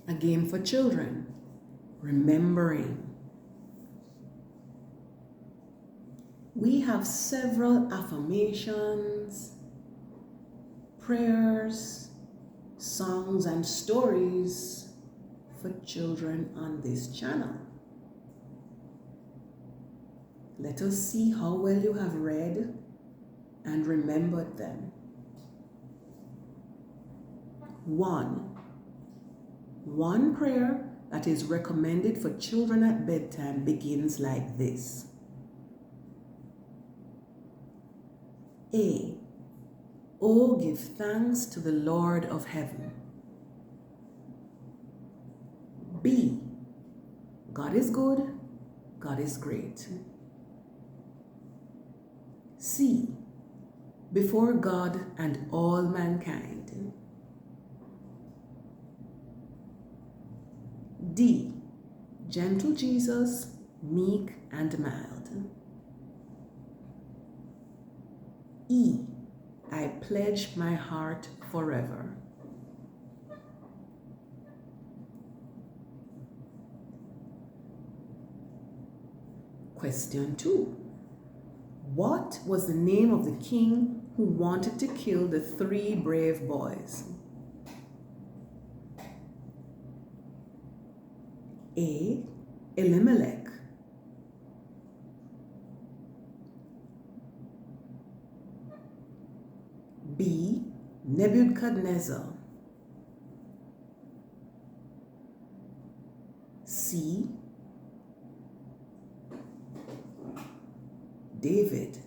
A game for children, remembering. We have several affirmations, prayers, songs, and stories for children on this channel. Let us see how well you have read and remembered them. 1 prayer that is recommended for children at bedtime begins like this. A. Oh, give thanks to the Lord of heaven. B. God is good, God is great. C. Before God and all mankind. D. Gentle Jesus, meek and mild. E. I pledge my heart forever. Question 2. What was the name of the king who wanted to kill the 3 brave boys? A. Elimelech. B. Nebuchadnezzar. C. David.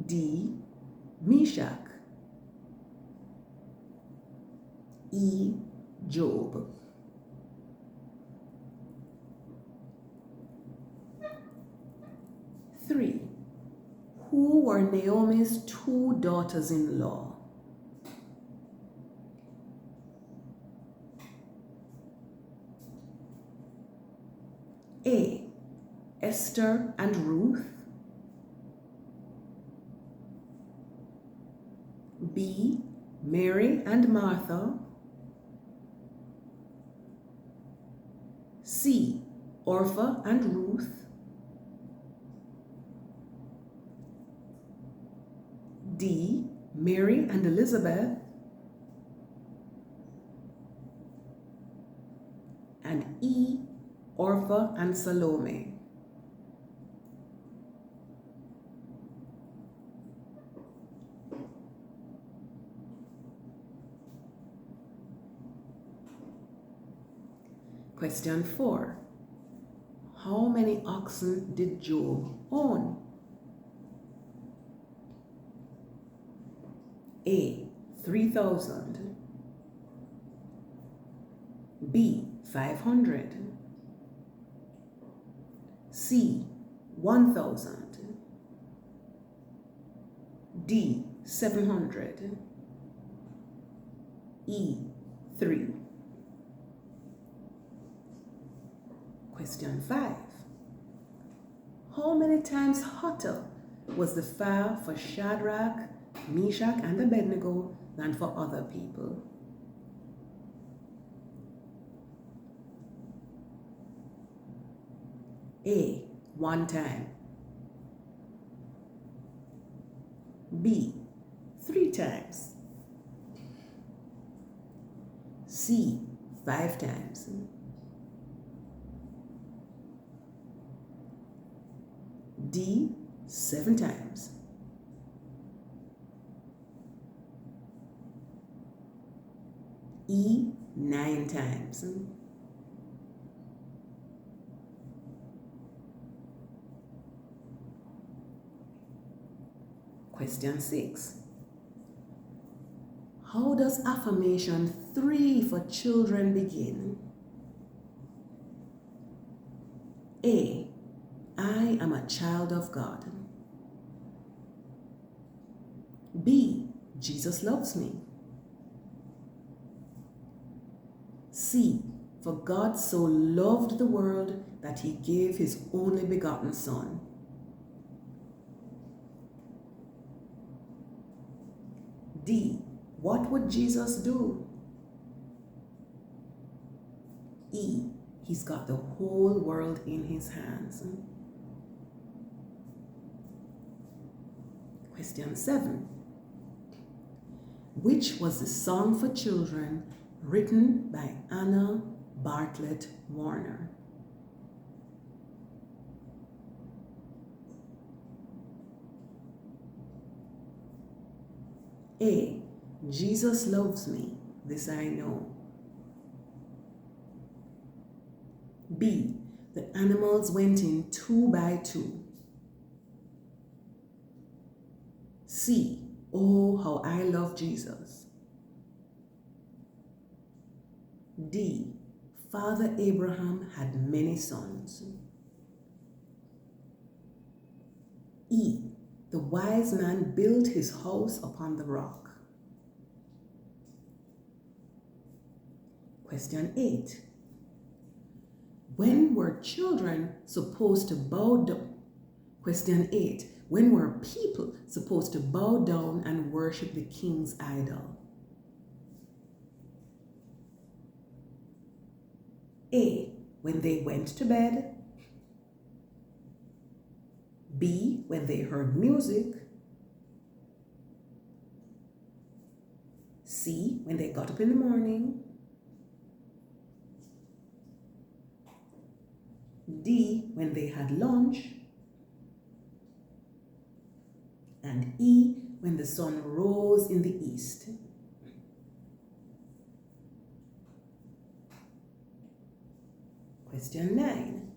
D. Meshach. E. Job. Three. Who were Naomi's 2 daughters-in-law? A. Esther and Ruth. B. Mary and Martha. C. Orpha and Ruth. D. Mary and Elizabeth. And E. Orpha and Salome. Question 4. How many oxen did Job own? A. 3,000. B. 500. C. 1,000. D. 700. E. 3. Question 5. How many times hotter was the fire for Shadrach, Meshach and Abednego than for other people? A. 1 time. B. 3 times. C. 5 times. D. 7 times. E. 9 times. Question 6. How does affirmation 3 for children begin? A. I am a child of God. B. Jesus loves me. C. For God so loved the world that he gave his only begotten Son. D. What would Jesus do? E. He's got the whole world in his hands. Question 7. Which was the song for children written by Anna Bartlett Warner? A. Jesus loves me, this I know. B. The animals went in 2 by 2. C. Oh, how I love Jesus. D. Father Abraham had many sons. E. The wise man built his house upon the rock. Question 8. When were children supposed to bow down? Question 8. When were people supposed to bow down and worship the king's idol? A. When they went to bed. B. When they heard music. C. When they got up in the morning. D. When they had lunch. And E. When the sun rose in the east. Question 9.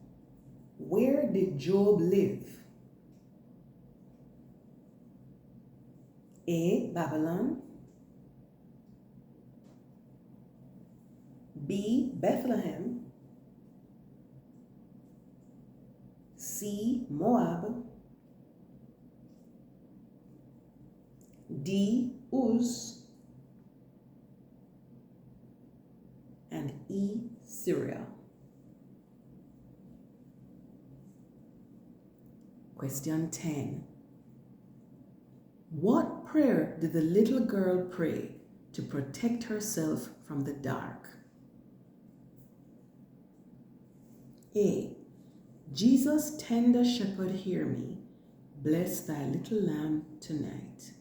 Where did Job live? A. Babylon. B. Bethlehem. C. Moab. D. Uz. And E. Syria. Question 10. What prayer did the little girl pray to protect herself from the dark? A. Jesus, tender shepherd, hear me. Bless thy little lamb tonight.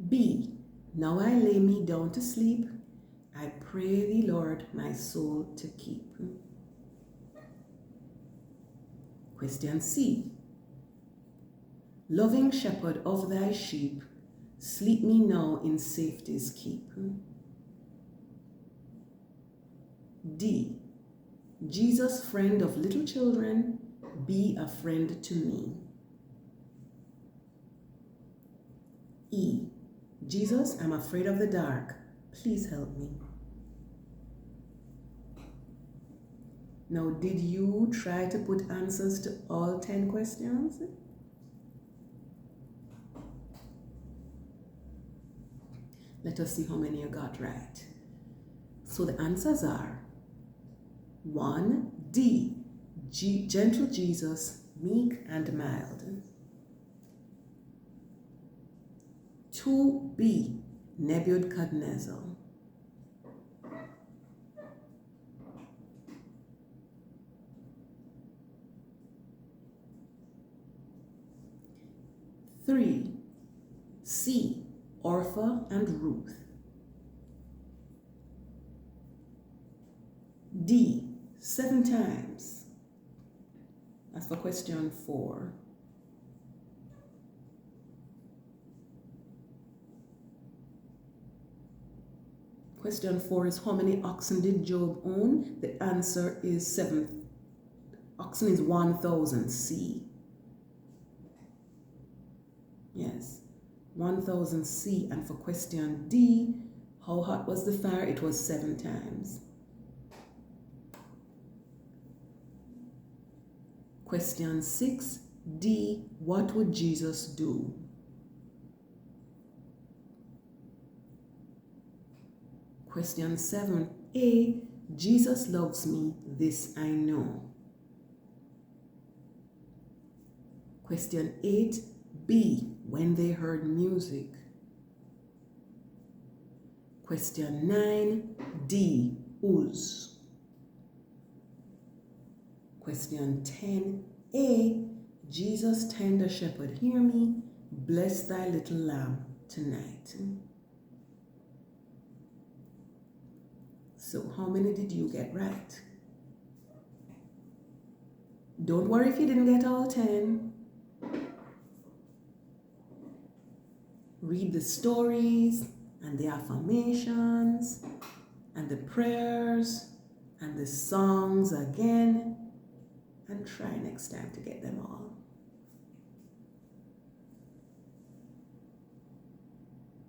B. Now I lay me down to sleep. I pray thee, Lord, my soul to keep. Question C. Loving shepherd of thy sheep, sleep me now in safety's keep. D. Jesus, friend of little children, be a friend to me. E. Jesus, I'm afraid of the dark. Please help me. Now, did you try to put answers to all 10 questions? Let us see how many you got right. So the answers are 1. D. Gentle Jesus, meek and mild. 2. B. Nebuchadnezzar. 3. C. Orpha and Ruth. D. 7 times. That's for question 4. Question 4 is how many oxen did Job own? The answer is 7. Oxen is 1,000. C. Yes, 1,000 C. And for question D, how hot was the fire? It was 7 times. Question 6, D. What would Jesus do? Question 7, A. Jesus loves me, this I know. Question 8B, when they heard music. Question 9D, Uz. Question 10A, Jesus, tender shepherd, hear me, bless thy little lamb tonight. So how many did you get right? Don't worry if you didn't get all 10. Read the stories and the affirmations and the prayers and the songs again and try next time to get them all.